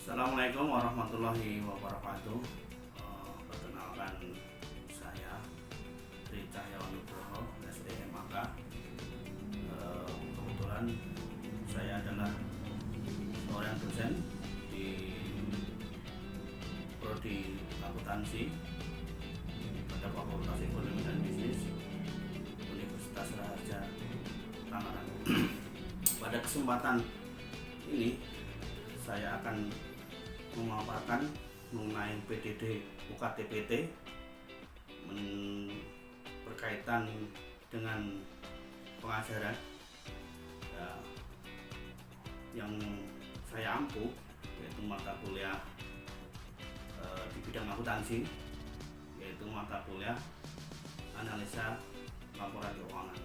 Assalamualaikum warahmatullahi wabarakatuh. Perkenalkan, saya Tri Cahyawan Nugroho, SDMAK. Kebetulan saya adalah seorang dosen di Prodi Akuntansi pada Fakultas Ekonomi dan Bisnis Universitas Raharja Tangerang. Pada kesempatan ini saya akan memaparkan mengenai PDD UKT-PT berkaitan dengan pengajaran yang saya ampuh, yaitu mata kuliah di bidang akuntansi, yaitu mata kuliah analisa laporan keuangan.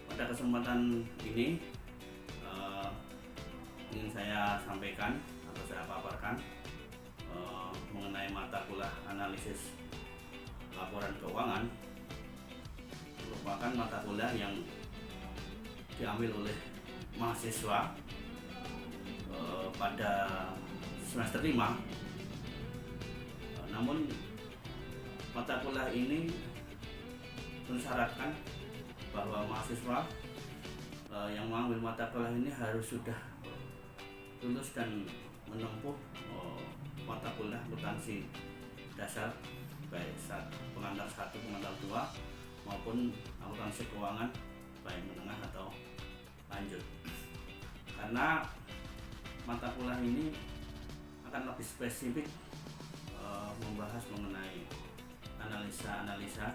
Pada kesempatan ini ingin saya sampaikan atau saya paparkan mengenai mata kuliah analisis laporan keuangan. Merupakan mata kuliah yang diambil oleh mahasiswa pada semester 5. Namun mata kuliah ini mensyaratkan bahwa mahasiswa yang mengambil mata kuliah ini harus sudah lulus dan menempuh mata kuliah akuntansi dasar, baik pengantar 1, pengantar 2 maupun akuntansi keuangan baik menengah atau lanjut. Karena mata kuliah ini akan lebih spesifik membahas mengenai analisa-analisa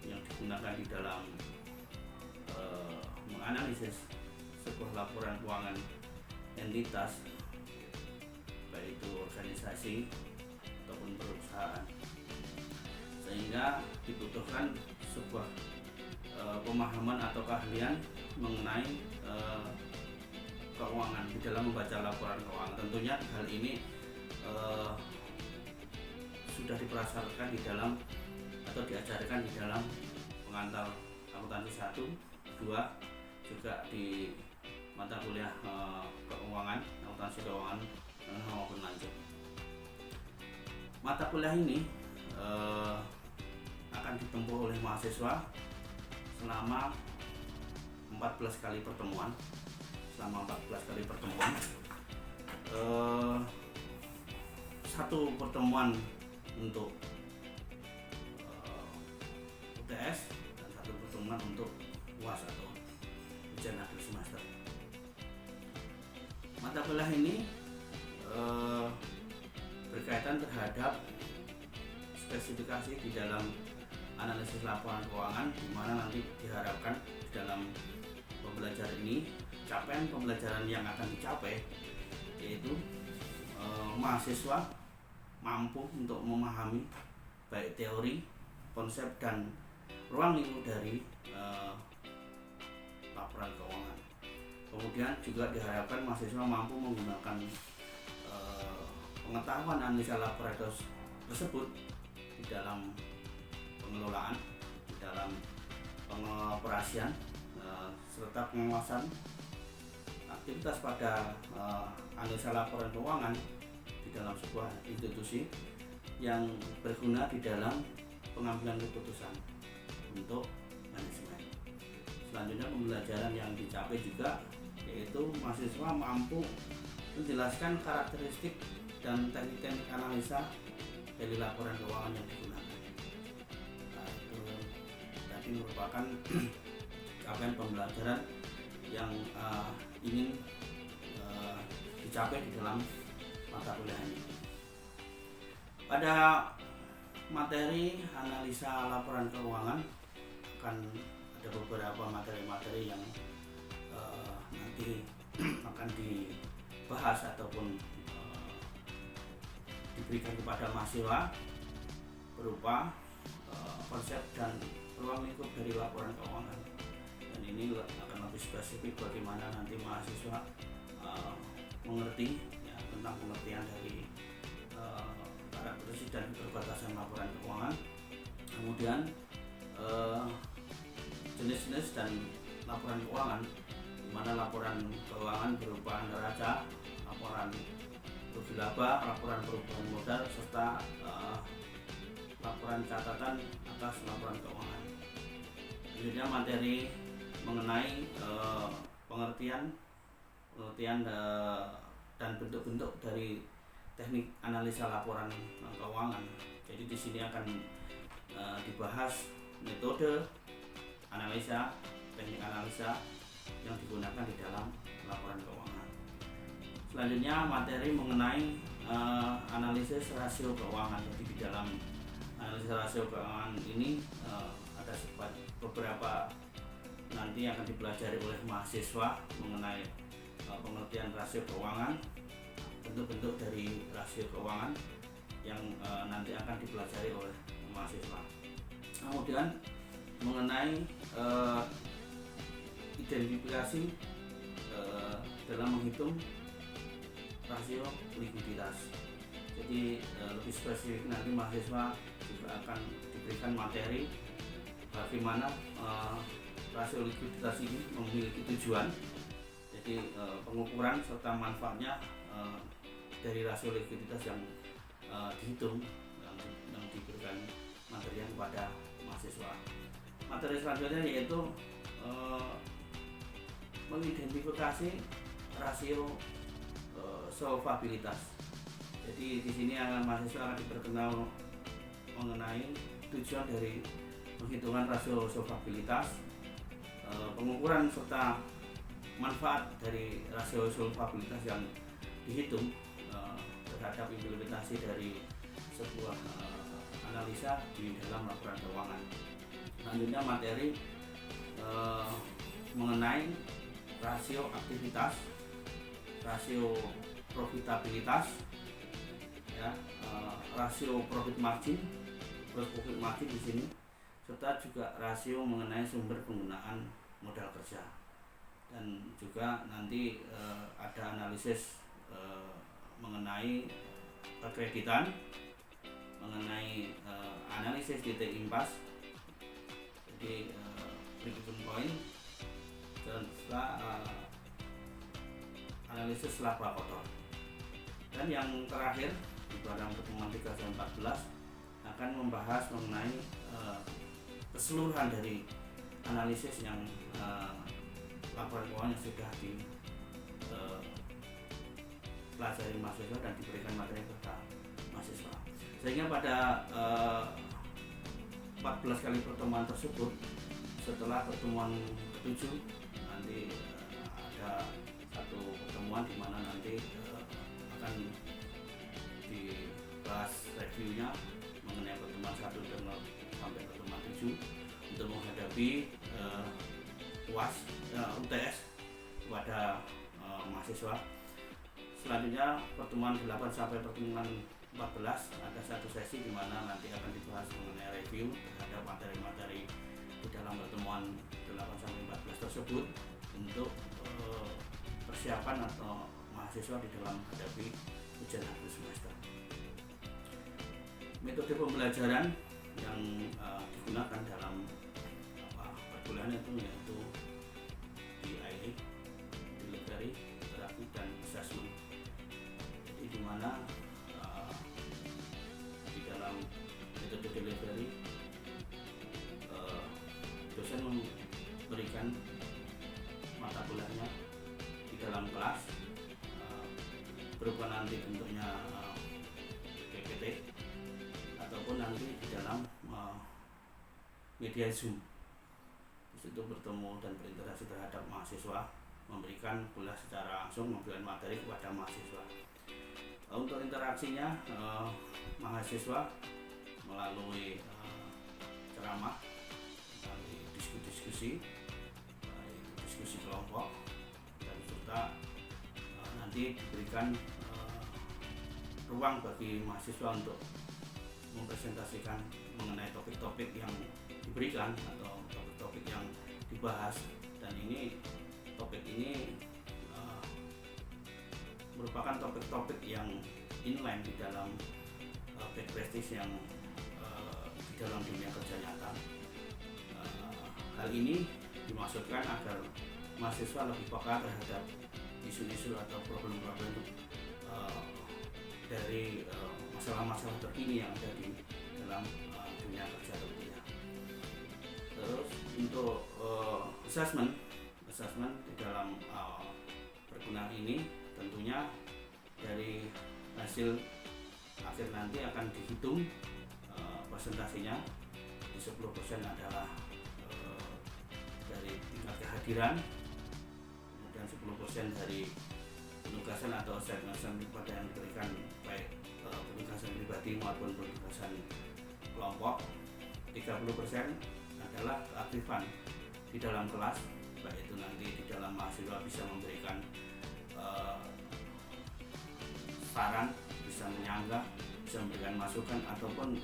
yang digunakan di dalam menganalisis sebuah laporan keuangan entitas, baik itu organisasi ataupun perusahaan, sehingga dibutuhkan sebuah pemahaman atau keahlian mengenai keuangan di dalam membaca laporan keuangan. Tentunya hal ini sudah diprasyaratkan di dalam atau diajarkan di dalam pengantar akuntansi 1, 2, juga di mata kuliah keuangan, akuntansi keuangan maupun lanjut. Mata kuliah ini akan ditempuh oleh mahasiswa selama 14 kali pertemuan. Selama 14 kali pertemuan, satu pertemuan untuk UTS dan satu pertemuan untuk UAS atau ujian akhir semester. Mata kuliah ini berkaitan terhadap spesifikasi di dalam analisis laporan keuangan, di mana nanti diharapkan di dalam pembelajaran ini capaian pembelajaran yang akan dicapai yaitu mahasiswa mampu untuk memahami baik teori, konsep dan ruang lingkup dari laporan keuangan. Kemudian juga diharapkan mahasiswa mampu menggunakan pengetahuan analisa laporan tersebut di dalam pengelolaan, di dalam pengoperasian, serta pengawasan aktivitas pada analisa laporan keuangan di dalam sebuah institusi yang berguna di dalam pengambilan keputusan untuk manajemen. Selanjutnya pembelajaran yang dicapai juga yaitu mahasiswa mampu menjelaskan karakteristik dan teknik-teknik analisa dari laporan keuangan yang digunakan. Nah, itu tadi merupakan capaian pembelajaran yang ingin dicapai di dalam mata kuliah ini. Pada materi analisa laporan keuangan akan ada beberapa materi-materi yang nanti akan dibahas ataupun diberikan kepada mahasiswa berupa konsep dan ruang lingkup dari laporan keuangan. Dan ini akan lebih spesifik bagaimana nanti mahasiswa mengerti ya, tentang pengertian dari karakteristik dan keterbatasan laporan keuangan. Kemudian jenis-jenis dan laporan keuangan, di mana laporan keuangan berupa neraca, laporan rugi laba, laporan perubahan modal, serta laporan catatan atas laporan keuangan. Selanjutnya materi mengenai pengertian dan bentuk-bentuk dari teknik analisa laporan keuangan. Jadi di sini akan dibahas metode analisa, teknik analisa yang digunakan di dalam laporan keuangan. Selanjutnya materi mengenai analisis rasio keuangan. Jadi di dalam analisis rasio keuangan ini ada beberapa nanti akan dipelajari oleh mahasiswa mengenai pengertian rasio keuangan, bentuk-bentuk dari rasio keuangan yang nanti akan dipelajari oleh mahasiswa. Kemudian mengenai identifikasi dalam menghitung rasio likuiditas. Jadi lebih spesifik nanti mahasiswa juga akan diberikan materi bagaimana rasio likuiditas ini memiliki tujuan. Jadi pengukuran serta manfaatnya dari rasio likuiditas yang dihitung yang diberikan materinya kepada mahasiswa. Materi selanjutnya yaitu mengidentifikasi rasio solvabilitas. Jadi di sini mahasiswa akan diperkenal mengenai tujuan dari penghitungan rasio solvabilitas, pengukuran serta manfaat dari rasio solvabilitas yang dihitung terhadap implementasi dari sebuah analisa di dalam laporan keuangan. Selanjutnya materi mengenai rasio aktivitas, rasio profitabilitas, ya, rasio profit margin, profit margin di sini, serta juga rasio mengenai sumber penggunaan modal kerja. Dan juga nanti ada analisis mengenai kreditan, mengenai analisis titik impas, jadi break-even point, dan analisis laba kotor. Dan yang terakhir di pada pertemuan 13-14 akan membahas mengenai keseluruhan dari analisis yang laporan keuangan yang sudah dipelajari mahasiswa dan diberikan materi kepada mahasiswa. Sehingga pada 14 kali pertemuan tersebut, setelah pertemuan ke-7 nanti ada satu pertemuan di mana nanti akan dibahas reviewnya mengenai pertemuan 1 sampai pertemuan 7 untuk menghadapi UTS kepada mahasiswa. Selanjutnya pertemuan 8 sampai pertemuan 14 ada satu sesi di mana nanti akan dibahas mengenai review terhadap materi-materi di dalam pertemuan 8 sampai 14 tersebut untuk persiapan atau mahasiswa di dalam menghadapi ujian akhir semester. Metode pembelajaran yang digunakan dalam perkuliahan yaitu DIA, delivery, terapi, dan assessment. Jadi di mana di dalam metode delivery dosen memberikan mata kuliahnya di dalam kelas berupa nanti bentuknya PPT ataupun nanti di dalam media Zoom. Di situ bertemu dan berinteraksi terhadap mahasiswa, memberikan kuliah secara langsung, memberikan materi kepada mahasiswa. Untuk interaksinya mahasiswa melalui ceramah, diskusi kelompok, dan serta nanti diberikan ruang bagi mahasiswa untuk mempresentasikan mengenai topik-topik yang diberikan atau topik-topik yang dibahas. Dan topik ini merupakan topik-topik yang inline di dalam best practice yang di dalam dunia kerja nyata. Hal ini dimaksudkan agar mahasiswa lebih peka terhadap isu-isu atau problem-problem dari masalah-masalah terkini yang ada di dalam dunia kerja tentunya. Terus untuk assessment di dalam pergunaan ini tentunya dari hasil akhir nanti akan dihitung presentasinya di 10% adalah dari tingkat kehadiran, kemudian 10% dari penugasan atau assignment pada yang diberikan baik penugasan pribadi maupun penugasan kelompok. 30% adalah keaktifan di dalam kelas, baik itu nanti di dalam mahasiswa bisa memberikan saran, bisa menyanggah, bisa memberikan masukan ataupun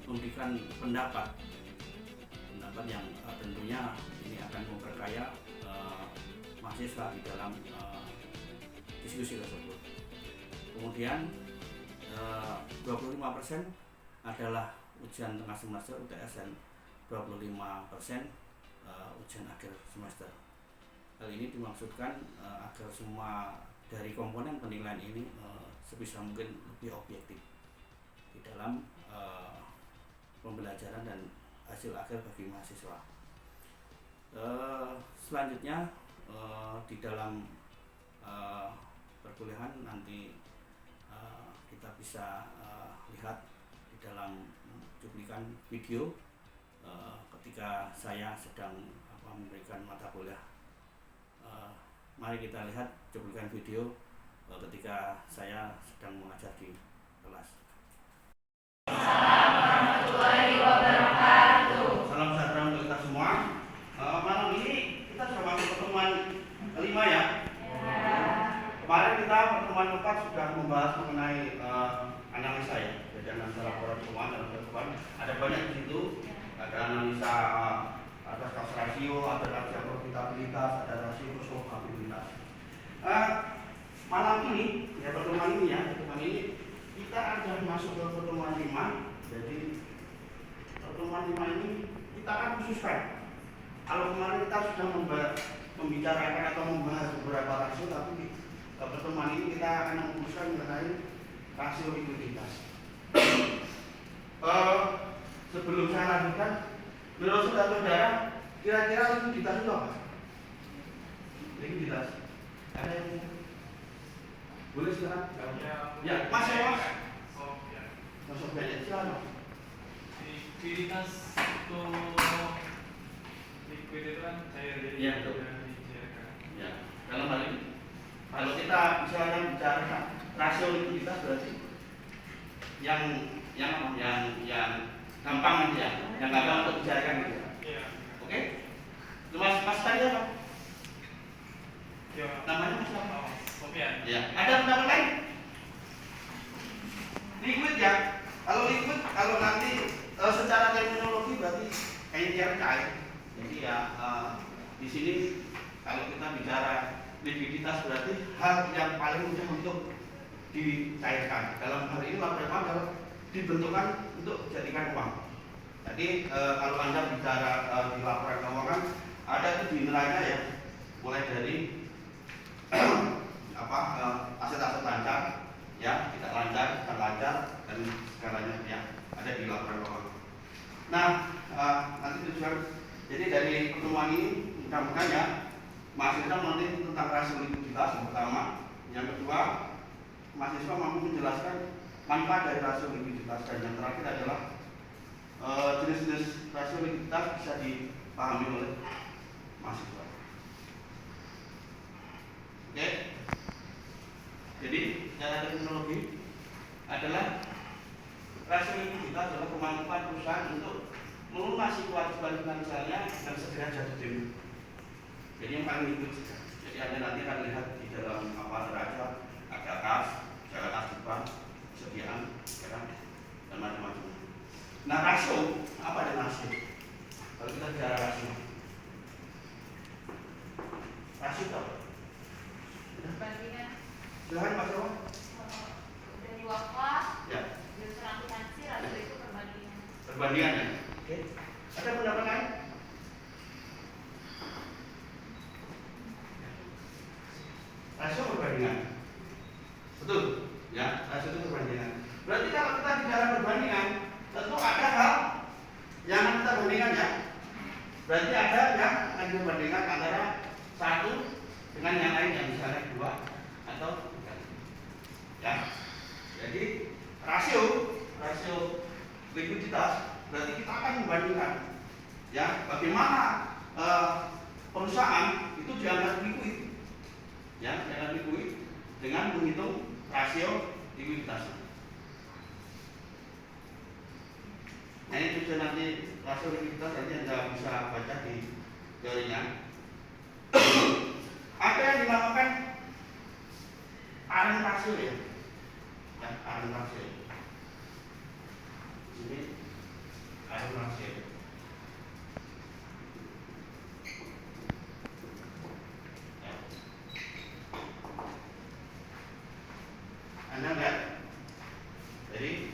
memberikan pendapat yang tentunya ini akan memperkaya mahasiswa di dalam diskusi tersebut. Kemudian 25% adalah ujian tengah semester UTS dan 25% ujian akhir semester. Hal ini dimaksudkan agar semua dari komponen penilaian ini sebisa mungkin lebih objektif di dalam pembelajaran dan hasil akhir bagi mahasiswa. Selanjutnya di dalam perkuliahan nanti kita bisa lihat di dalam cuplikan video ketika saya sedang memberikan mata kuliah. Mari kita lihat cuplikan video ketika saya sedang mengajar di kelas. Assalamualaikum warahmatullahi wabarakatuh. Salam sejahtera untuk kita semua. Malam ini kita sudah masuk pertemuan kelima ya. Kemarin kita pertemuan 4 sudah membahas mengenai analisa ya, jadi analisa laporan keuangan dan keuangan. Ada banyak di situ, ada analisa atas kas rasio, ada rasio profitabilitas, ada rasio probabilitas. Malam ini ya pertemuan ini kita akan masuk ke pertemuan 5. Jadi pertemuan 5 ini kita akan khususkan. Kalau kemarin kita sudah membicarakan atau membahas beberapa rasio, tapi pertemuan ini kita akan mengkhususkan mengenai rasio likuiditas. Sebelum saya lanjutkan, menurut saudara-saudara, kira-kira likuiditas itu apa? Likuiditas ada yang boleh silakan? Ya, Mas Mas. Masuk banyak silakan. Likuiditas itu kan cair jadi ya, ya. Dalam hal ini kalau kita misalnya bicara rasio likuiditas berarti yang gampang nanti ya, yang gampang untuk bicarakan gitu ya. Iya. Oke? Mas tadi apa? Ya. Namanya Mas apa? Sofian. Ya. Ada pendapat lain? Liquid ya. Kalau liquid, kalau nanti secara terminologi berarti kayak cair. Jadi ya di sini kalau kita bicara likuiditas berarti hal yang paling mudah untuk dicairkan. Dalam hal ini laporan keuangan adalah dibentukkan untuk dijadikan uang. Jadi kalau Anda bicara di laporan keuangan ada itu nilainya ya, mulai dari aset-aset lancar, ya tidak lancar, dan segalanya ya ada di laporan keuangan. Nah nanti tujuan jadi dari pertemuan ini mudah-mudahan ya mahasiswa mengerti tentang rasio likuiditas yang pertama, yang kedua mahasiswa mampu menjelaskan manfaat dari rasio likuiditas, dan yang terakhir adalah jenis-jenis rasio likuiditas bisa dipahami oleh mahasiswa. Oke, jadi secara terminologi adalah rasio likuiditas adalah kemampuan perusahaan untuk melunasi kewajiban finansialnya dan segera jatuh tempo. Jadi yang paling ikut saja. Jadi Anda nanti akan lihat di dalam neraca ada kas, jalan kas depan, kesediaan, dan macam-macam. Nah rasio, apa ada rasio? Kalau kita bicara rasio, rasio apa? Perbandingan. Silahkan Pak Jawa. Dari wakaf, Ya. dari akuntansi, rasio itu perbandingan. Perbandingan ya. Oke. Ada pendapat lain? perbandingan ya. Berarti ada yang akan dibandingkan antara satu dengan yang lain, yang misalnya 2 atau 3. Ya. Jadi rasio likuiditas berarti kita akan membandingkan ya bagaimana perusahaan itu dianggap likuid, ya dianggap likuid dengan menghitung rasio likuiditas. Nah ini tujuan nanti rasio likuiditas nanti Anda bisa baca di teorinya. Ada yang dinamakan current rasio ya, current rasio. Ini current rasio. Anda lihat, jadi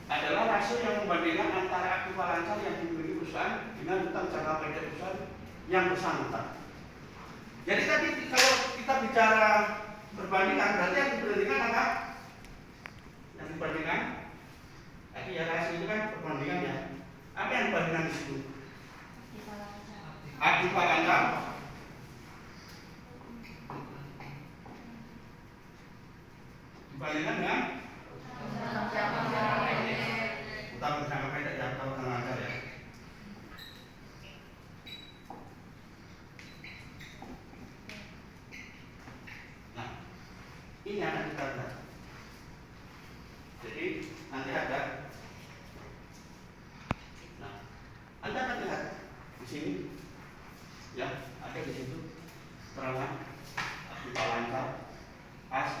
adalah rasio yang membandingkan antara aktiva lancar yang dimiliki perusahaan dengan utang jangka pendek perusahaan yang bersangkutan. Jadi tadi kalau kita bicara perbandingan, berarti yang dibandingkan apa? Yang dibandingkan, tadi ya rasio itu kan perbandingan ya. Apa yang dibandingkan di situ? Aktiva lancar. Dibandingkan dengan utang jangka pendek ya, atau utang lancar ya. Nah, ini akan kita lihat. Jadi nanti ada. Nah, Anda akan lihat di sini, ya ada di situ keterangan aktiva lancar, as,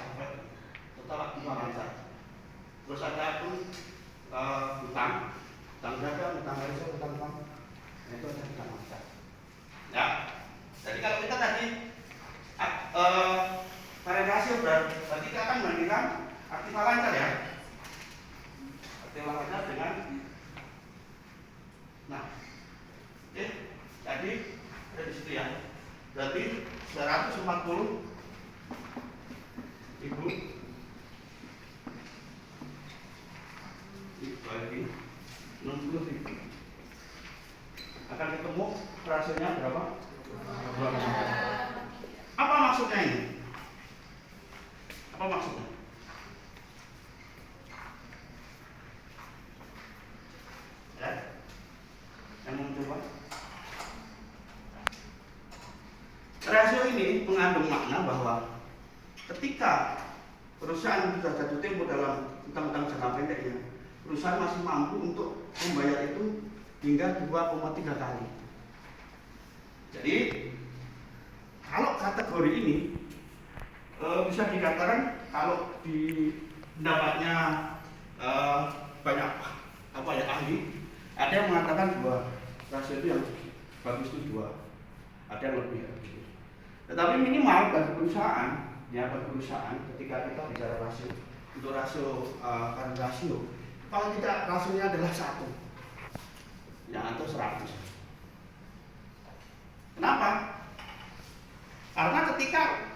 total aktiva lancar. Terus ada pun utang dagang, utang rasio, utang bank. Nah, itu ada utang lancar. Ya. Jadi kalau kita tadi current rasio berarti kita akan membandingkan aktiva lancar ya. Aktiva lancar dengan tadi ada di situ ya. Berarti 140.000 dibagi 60.000 akan ketemu rasionya berapa? 2. Apa maksudnya ini? Apa maksudnya? Ya, yang mau coba? Rasio ini mengandung makna bahwa ketika perusahaan sudah jatuh tempo dalam utang-utang jangka pendeknya, perusahaan masih mampu untuk membayar itu hingga 2,3 kali. Jadi kalau kategori ini bisa dikatakan kalau di pendapatnya banyak ahli, ada yang mengatakan bahwa rasio itu yang bagus itu 2, ada yang lebih. Tetapi minimal bagi perusahaan, ya bagi perusahaan ketika kita bicara rasio, untuk rasio current rasio, paling tidak rasionya adalah 1, ya atau 100. Kenapa? Karena ketika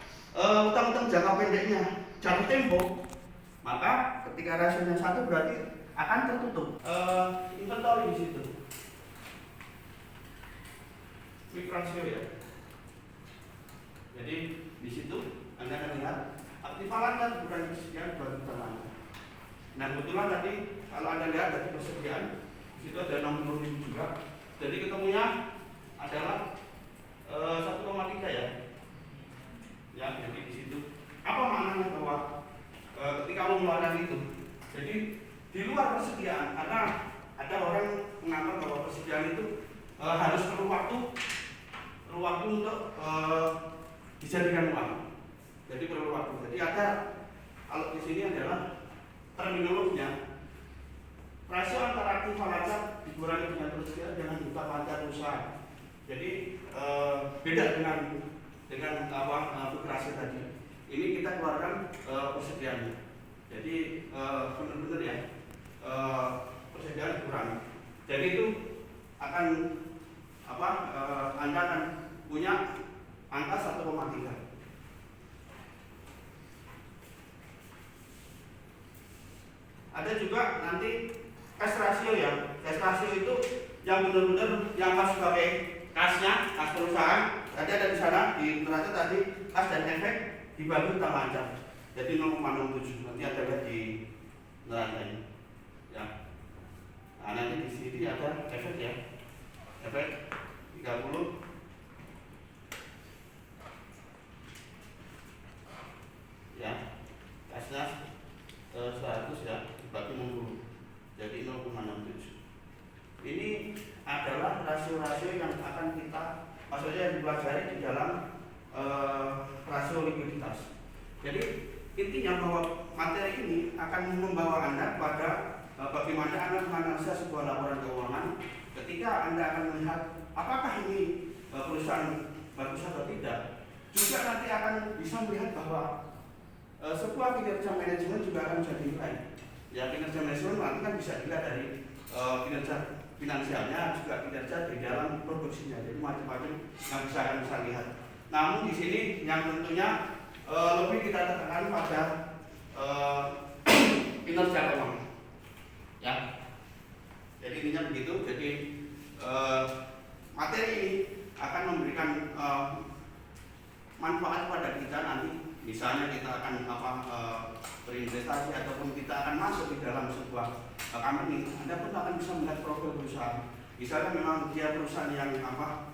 utang-utang jangka pendeknya jatuh tempo, maka ketika rasionya 1 berarti akan tertutup inventory di situ. Quick rasio ya. Jadi di situ Anda akan lihat aktiva lancar bukan persediaan bagi utang lancar. Nah kebetulan tadi kalau Anda lihat dari persediaan di situ ada 60.000 juga. Jadi ketemunya adalah 1,3 ya. Ya, jadi di situ apa maknanya bahwa ketika mengeluarkan itu? Jadi di luar persediaan, karena ada orang menganggap bahwa persediaan itu harus perlu waktu untuk dijadikan uang. Jadi perlu waktu. Jadi ada kalau di sini adalah terminologinya rasio antara aktiva lancar dikurangi dengan persediaan dengan utang lancar usaha. Jadi beda dengan rasio tadi. Ini kita keluarkan persediaannya. Jadi benar-benar ya persediaan dikurangi. Jadi itu akan Anda akan punya angka 1,3. Ada juga nanti cash ratio ya. Cash ratio itu yang benar-benar yang harus pakai kasnya, kas perusahaan tadi ada di sana di neraca tadi kas dan efek dibagi utang lancar jadi 0,67 nanti ada lihat di neraca ini ya. Nah nanti di sini ada efek ya, efek 30 ya, kasnya 100 ya dibagi 60 jadi 0,67. Ini adalah rasio-rasio yang akan kita maksudnya dipelajari di dalam rasio likuiditas. Jadi intinya bahwa materi ini akan membawa Anda pada bagaimana Anda menganalisa sebuah laporan keuangan ketika Anda akan melihat apakah ini perusahaan bagus atau tidak. Juga nanti akan bisa melihat bahwa sebuah kinerja manajemen juga akan bisa dinilai. Ya kinerja manajemen nanti kan bisa dilihat dari kinerja finansialnya juga kinerja di dalam produksinya. Jadi macam-macam yang bisa lihat. Namun di sini yang tentunya lebih kita tekankan pada kinerja keuangan. Ya. Jadi intinya begitu. Jadi materi ini akan memberikan manfaat pada kita nanti. Misalnya kita akan berinvestasi ataupun kita akan masuk di dalam sebuah company, Anda pun akan bisa melihat profil perusahaan. Misalnya memang dia perusahaan yang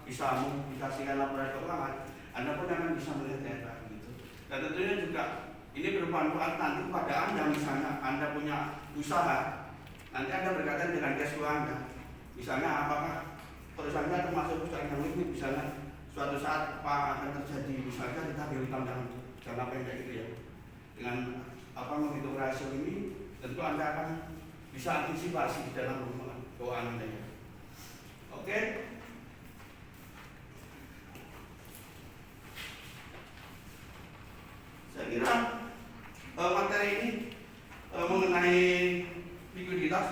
bisa mengaplikasikan laporan keuangan, Anda pun akan bisa melihat data gitu. Dan tentunya juga ini bermanfaat nanti pada Anda misalnya Anda punya usaha, nanti Anda berkaitan dengan cash flow Anda. Misalnya apakah perusahaannya termasuk perusahaan yang liquid, misalnya suatu saat apa akan terjadi, misalnya kita berhutang dalam jangka pendek itu ya. Dengan menghitung rasio ini, tentu Anda akan bisa antisipasi di dalam keuangan Anda. Oke. Saya kira materi ini mengenai likuiditas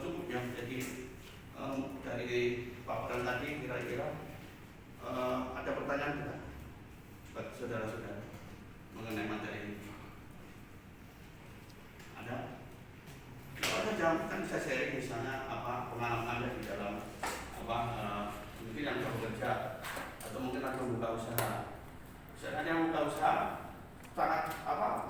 cukup ya. Jadi dari paparan tadi kira-kira ada pertanyaan tidak bagi saudara-saudara mengenai materi ini? Ada? Kalau ada jangan kan bisa sharing misalnya pengalaman Anda di dalam mungkin yang mau bekerja atau mungkin akan buka usaha. Misalnya yang buka usaha sangat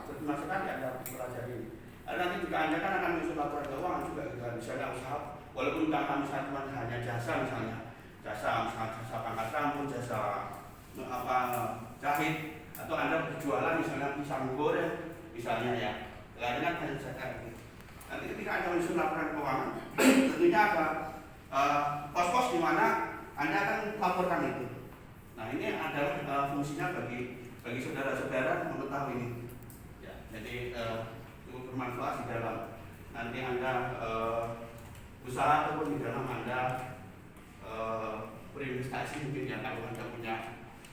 berguna sekali Anda pelajari. Nanti juga Anda kan akan menyusun laporan keuangan juga misalnya usaha walaupun misalnya cuma hanya jasa misalnya jasa pangkas rambut, jasa jahit atau Anda berjualan misalnya pisang goreng misalnya ya. Dengan hanya jasa gitu. Nanti ketika Anda menyusun laporan keuangan tentunya ada pos-pos di mana Anda akan laporkan itu. Nah ini adalah fungsinya bagi saudara-saudara mengetahui ini. Ya, jadi cukup bermanfaat di dalam nanti Anda usaha ataupun di dalam Anda berinvestasi mungkin ya kalau Anda punya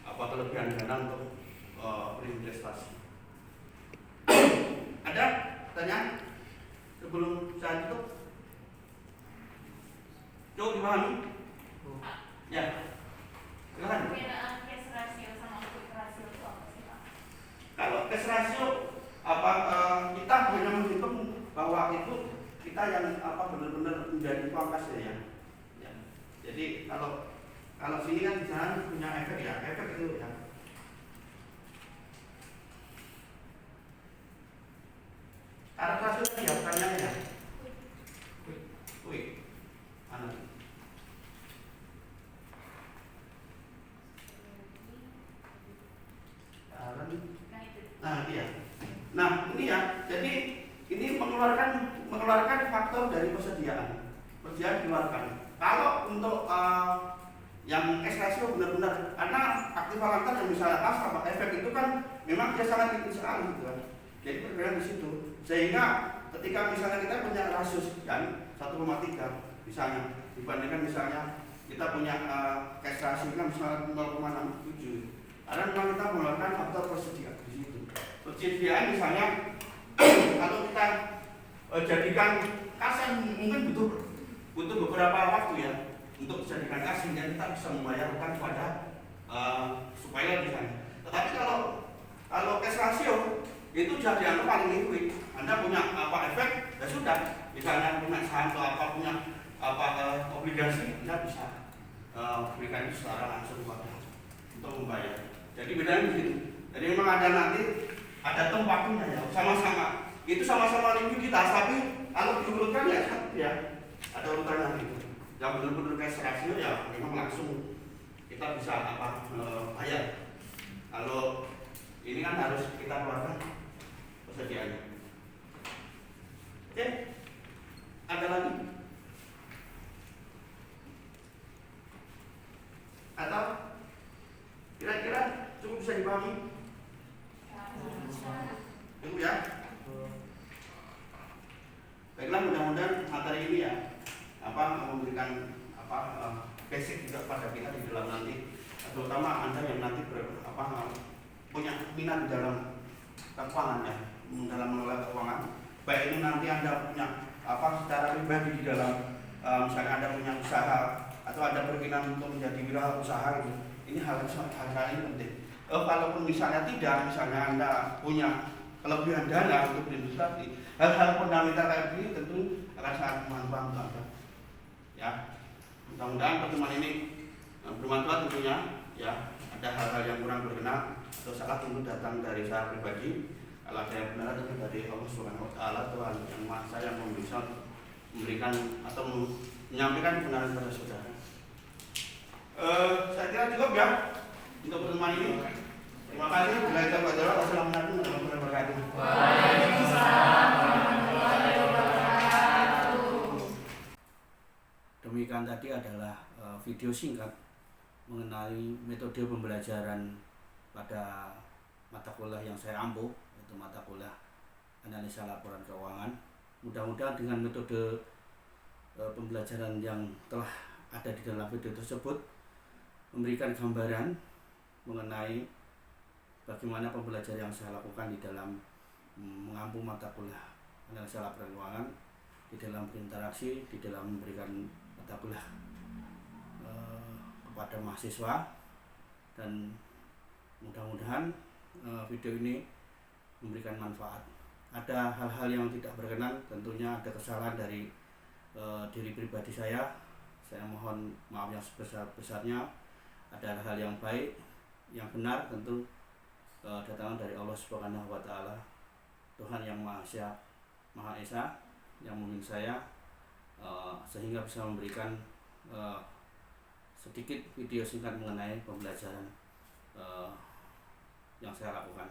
kelebihan dana untuk berinvestasi. Ada pertanyaan sebelum saya tutup? Cukup dipahami? Ya. Silakan. Perbedaan cash ratio sama quick ratio itu apa sih Pak? Kalau cash ratio kita hanya menghitung bahwa itu kita yang benar-benar menjadi pangkas ya. Jadi kalau sini kan di sana punya efek ya, efek itu ya. Cara rasio kan ya pertanyaannya ya. Wih, mana? Nah iya. Nah ini ya, jadi ini mengeluarkan faktor dari persediaan dikeluarkan. Kalau untuk yang cash ratio benar-benar karena aktivalantar yang misalnya apa efek itu kan memang dia sangat tinggi sekali gitu kan. Jadi perbedaan di situ. Sehingga ketika misalnya kita punya rasio sekian 1,3 misalnya dibandingkan misalnya kita punya cash ratio kan misalnya 0,67. Karena memang kita mengeluarkan faktor persediaan di situ. Persediaan misalnya kalau kita jadikan kas yang mungkin butuh beberapa waktu ya untuk dijadikan kas sehingga kita bisa membayarkan kepada supplier misalnya. Tetapi kalau cash ratio itu sudah dianggap paling liquid. Anda punya efek, ya sudah. Misalnya punya saham atau punya obligasi, Anda bisa berikan secara langsung untuk membayar. Jadi bedanya di situ. Jadi memang ada nanti ada tempatnya ya, sama-sama. Itu sama-sama likuiditas, tapi kalau diurutkan ya satu ya. Ada urutannya gitu. Yang benar-benar cash ratio ya memang langsung kita bisa bayar. Kalau ini kan harus kita keluarkan persediaannya. Oke, ada lagi? Atau kira-kira cukup bisa dipahami? Cukup ya? Baiklah, mudah-mudahan materi ini ya memberikan basic juga pada kita di dalam nanti, terutama Anda yang nanti punya minat di dalam keuangan ya, dalam mengelola keuangan. Baik ini nanti Anda punya secara pribadi di dalam misalnya Anda punya usaha atau ada berkeinginan untuk menjadi wirausaha gitu. Ini hal ini penting. Kalaupun misalnya tidak, misalnya Anda punya kelebihan dana untuk berinvestasi, hal-hal fundamental kayak ini tentu akan sangat bermanfaat untuk Anda. Ya, mudah-mudahan pertemuan ini bermanfaat tentunya. Ya, ada hal-hal yang kurang berkenan atau salah tentu datang dari saya pribadi. Kalau ada yang benar tentu dari Allah Subhanahu Wa Taala, Tuhan yang Maha Esa yang bisa memberikan atau menyampaikan kebenaran kepada saudara. Saya kira cukup ya untuk pertemuan ini. Terima kasih. Wassalamualaikum warahmatullahi wabarakatuh. Demikian tadi adalah video singkat mengenai metode pembelajaran pada mata kuliah yang saya ampuh, yaitu mata kuliah analisa laporan keuangan. Mudah-mudahan dengan metode pembelajaran yang telah ada di dalam video tersebut memberikan gambaran mengenai bagaimana pembelajaran yang saya lakukan di dalam mengampu mata kuliah analisa laporan keuangan, di dalam berinteraksi, di dalam memberikan mata kuliah kepada mahasiswa. Dan mudah-mudahan video ini memberikan manfaat. Ada hal-hal yang tidak berkenan, tentunya ada kesalahan dari diri pribadi saya mohon maaf yang sebesar-besarnya. Ada hal yang baik, yang benar tentu datang dari Allah Subhanahu Wa Taala, Tuhan yang Maha Esa yang memimpin saya sehingga bisa memberikan sedikit video singkat mengenai pembelajaran yang saya lakukan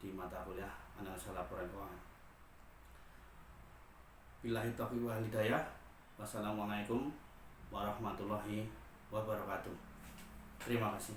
di mata kuliah analisa laporan keuangan. Billahi taufiq wal hidayah. Wassalamualaikum warahmatullahi wabarakatuh. Terima kasih.